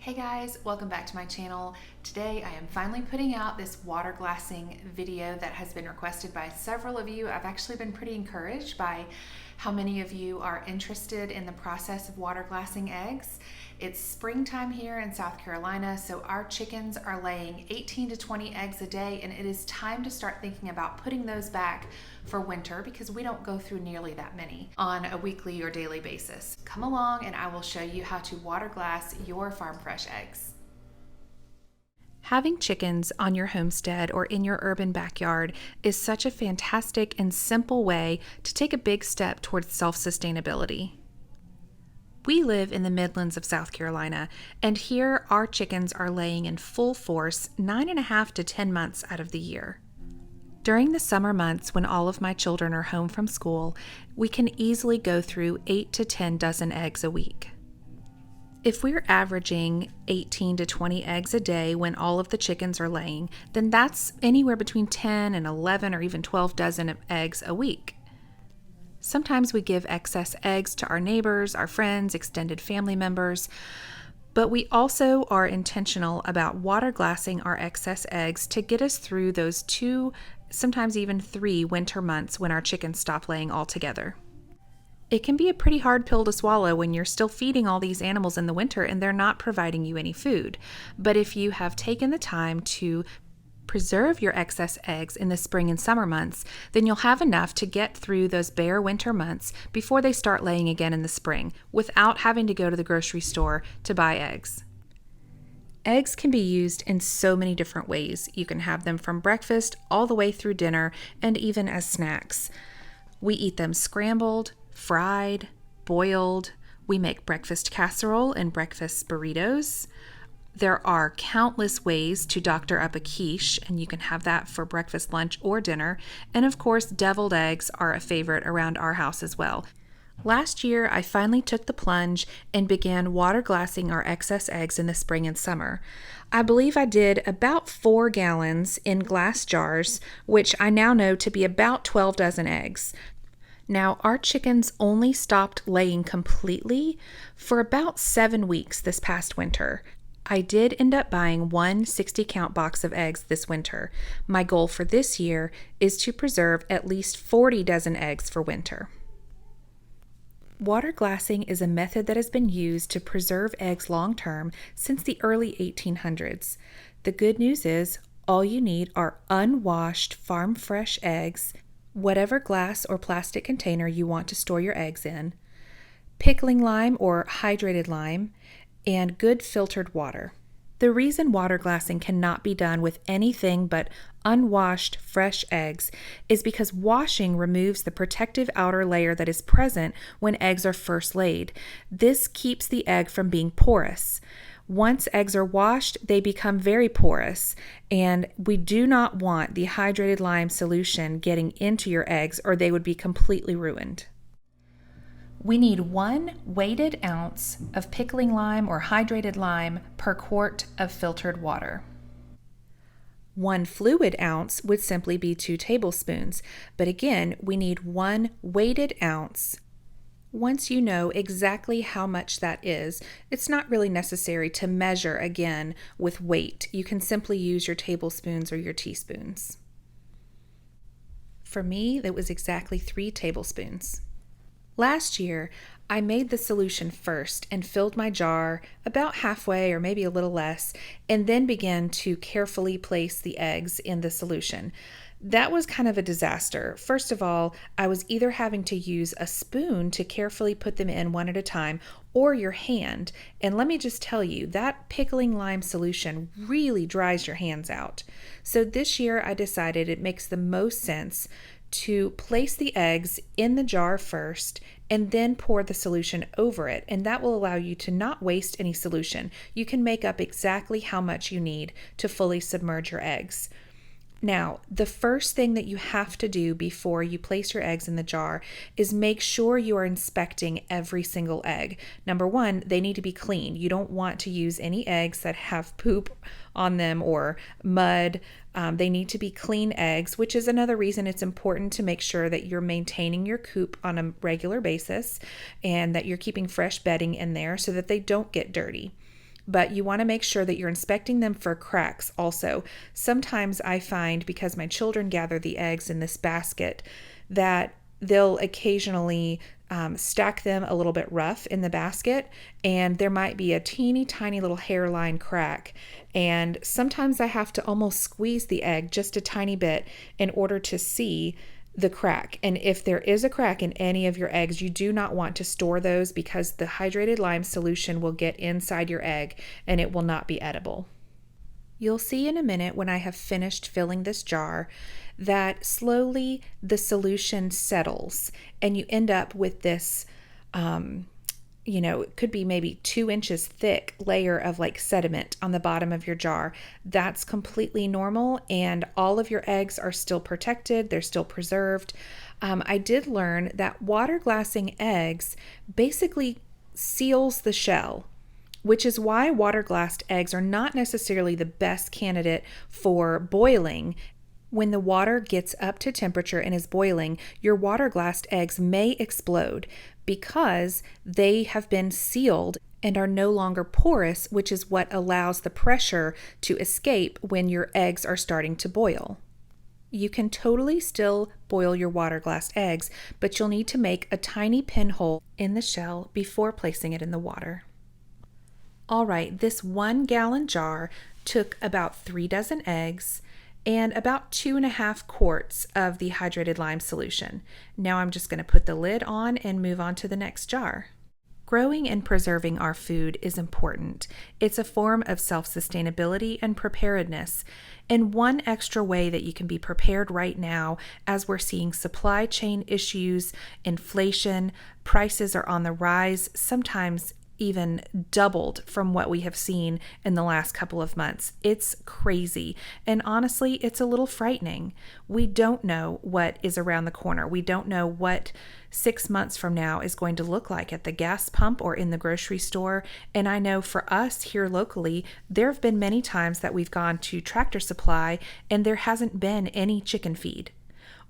Hey guys, welcome back to my channel. Today I am finally putting out this water glassing video that has been requested by several of you. I've actually been pretty encouraged by how many of you are interested in the process of water glassing eggs. It's springtime here in South Carolina, so our chickens are laying 18 to 20 eggs a day, and it is time to start thinking about putting those back for winter because we don't go through nearly that many on a weekly or daily basis. Come along and I will show you how to water glass your farm fresh eggs. Having chickens on your homestead or in your urban backyard is such a fantastic and simple way to take a big step towards self-sustainability. We live in the Midlands of South Carolina, and here our chickens are laying in full force 9.5 to 10 months out of the year. During the summer months when all of my children are home from school, we can easily go through 8 to 10 dozen eggs a week. If we're averaging 18 to 20 eggs a day when all of the chickens are laying, then that's anywhere between 10 and 11 or even 12 dozen of eggs a week. Sometimes we give excess eggs to our neighbors, our friends, extended family members, but we also are intentional about water glassing our excess eggs to get us through those 2, sometimes even 3 winter months when our chickens stop laying altogether. It can be a pretty hard pill to swallow when you're still feeding all these animals in the winter and they're not providing you any food. But if you have taken the time to preserve your excess eggs in the spring and summer months, then you'll have enough to get through those bare winter months before they start laying again in the spring without having to go to the grocery store to buy eggs. Eggs can be used in so many different ways. You can have them from breakfast all the way through dinner and even as snacks. We eat them scrambled, fried, boiled. We make breakfast casserole and breakfast burritos. There are countless ways to doctor up a quiche, and you can have that for breakfast, lunch, or dinner. And of course, deviled eggs are a favorite around our house as well. Last year, I finally took the plunge and began water glassing our excess eggs in the spring and summer. I believe I did about 4 gallons in glass jars, which I now know to be about 12 dozen eggs. Now, our chickens only stopped laying completely for about 7 weeks this past winter. I did end up buying one 60-count box of eggs this winter. My goal for this year is to preserve at least 40 dozen eggs for winter. Water glassing is a method that has been used to preserve eggs long-term since the early 1800s. The good news is all you need are unwashed farm-fresh eggs, whatever glass or plastic container you want to store your eggs in, pickling lime or hydrated lime, and good filtered water. The reason water glassing cannot be done with anything but unwashed fresh eggs is because washing removes the protective outer layer that is present when eggs are first laid. This keeps the egg from being porous. Once eggs are washed, they become very porous, and we do not want the hydrated lime solution getting into your eggs or they would be completely ruined. We need 1 weighted ounce of pickling lime or hydrated lime per quart of filtered water. 1 fluid ounce would simply be 2 tablespoons, but again, we need 1 weighted ounce. Once you know exactly how much that is, it's not really necessary to measure again with weight. You can simply use your tablespoons or your teaspoons. For me, that was exactly 3 tablespoons. Last year, I made the solution first and filled my jar about halfway or maybe a little less, and then began to carefully place the eggs in the solution. That was kind of a disaster. First of all, I was either having to use a spoon to carefully put them in one at a time or your hand. And let me just tell you, that pickling lime solution really dries your hands out. So this year I decided it makes the most sense to place the eggs in the jar first and then pour the solution over it, and that will allow you to not waste any solution. You can make up exactly how much you need to fully submerge your eggs. Now, the first thing that you have to do before you place your eggs in the jar is make sure you are inspecting every single egg. Number 1, they need to be clean. You don't want to use any eggs that have poop on them or mud. They need to be clean eggs, which is another reason it's important to make sure that you're maintaining your coop on a regular basis and that you're keeping fresh bedding in there so that they don't get dirty. but you want to make sure that you're inspecting them for cracks also. Sometimes I find, because my children gather the eggs in this basket, that they'll occasionally stack them a little bit rough in the basket, and there might be a teeny tiny little hairline crack. And sometimes I have to almost squeeze the egg just a tiny bit in order to see the crack. And if there is a crack in any of your eggs, you do not want to store those, because the hydrated lime solution will get inside your egg and it will not be edible. You'll see in a minute, when I have finished filling this jar, that slowly the solution settles and you end up with this, it could be maybe 2 inches thick layer of like sediment on the bottom of your jar. That's completely normal, and all of your eggs are still protected. They're still preserved. I did learn that water glassing eggs basically seals the shell, which is why water glassed eggs are not necessarily the best candidate for boiling. When the water gets up to temperature and is boiling, your water glassed eggs may explode because they have been sealed and are no longer porous, which is what allows the pressure to escape when your eggs are starting to boil. You can totally still boil your water glassed eggs, but you'll need to make a tiny pinhole in the shell before placing it in the water. All right, this 1 gallon jar took about 3 dozen eggs and about 2.5 quarts of the hydrated lime solution. Now I'm just going to put the lid on and move on to the next jar. Growing and preserving our food is important. It's a form of self-sustainability and preparedness. And one extra way that you can be prepared right now, as we're seeing supply chain issues, inflation, prices are on the rise, sometimes even doubled from what we have seen in the last couple of months. It's crazy. And honestly, it's a little frightening. We don't know what is around the corner. We don't know what 6 months from now is going to look like at the gas pump or in the grocery store. And I know for us here locally, there have been many times that we've gone to Tractor Supply and there hasn't been any chicken feed.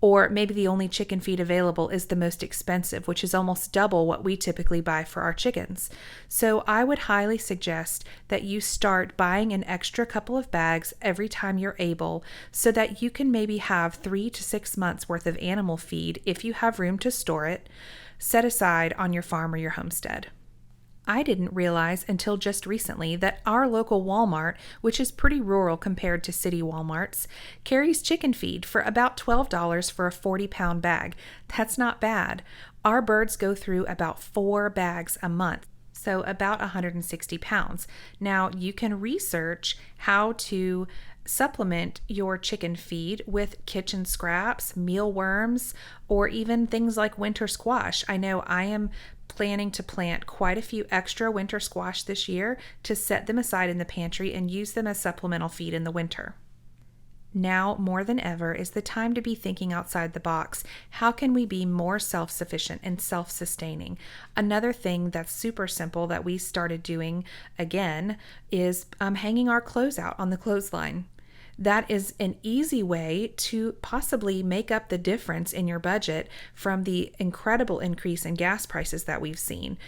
Or maybe the only chicken feed available is the most expensive, which is almost double what we typically buy for our chickens. So I would highly suggest that you start buying an extra couple of bags every time you're able, so that you can maybe have 3 to 6 months worth of animal feed, if you have room to store it, set aside on your farm or your homestead. I didn't realize until just recently that our local Walmart, which is pretty rural compared to city Walmarts, carries chicken feed for about $12 for a 40-pound bag. That's not bad. Our birds go through about 4 bags a month, so about 160 pounds. Now, you can research how to supplement your chicken feed with kitchen scraps, mealworms, or even things like winter squash. I know I am planning to plant quite a few extra winter squash this year to set them aside in the pantry and use them as supplemental feed in the winter. Now, more than ever, is the time to be thinking outside the box. How can we be more self-sufficient and self-sustaining? Another thing that's super simple that we started doing again is hanging our clothes out on the clothesline. That is an easy way to possibly make up the difference in your budget from the incredible increase in gas prices that we've seen.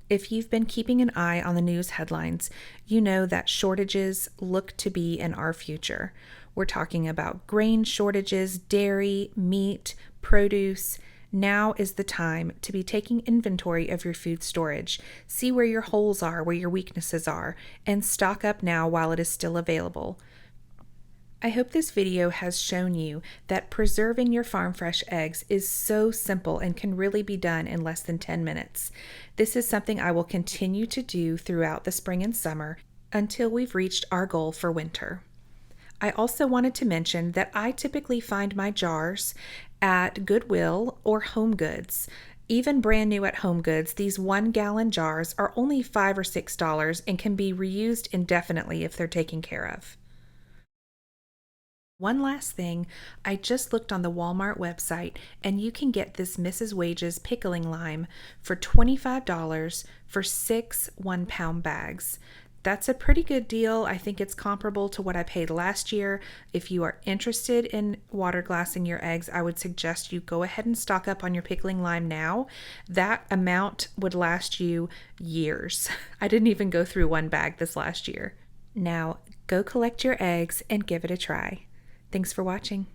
If you've been keeping an eye on the news headlines, you know that shortages look to be in our future. We're talking about grain shortages, dairy, meat, produce. Now is the time to be taking inventory of your food storage. See where your holes are, where your weaknesses are, and stock up now while it is still available. I hope this video has shown you that preserving your farm fresh eggs is so simple and can really be done in less than 10 minutes. This is something I will continue to do throughout the spring and summer until we've reached our goal for winter. I also wanted to mention that I typically find my jars at Goodwill or Home Goods. Even brand new at Home Goods, these 1 gallon jars are only $5 or $6 and can be reused indefinitely if they're taken care of. One last thing, I just looked on the Walmart website and you can get this Mrs. Wages pickling lime for $25 for 6 1-pound bags. that's a pretty good deal. I think it's comparable to what I paid last year. If you are interested in water glassing your eggs, I would suggest you go ahead and stock up on your pickling lime now. That amount would last you years. I didn't even go through one bag this last year. Now, go collect your eggs and give it a try. Thanks for watching.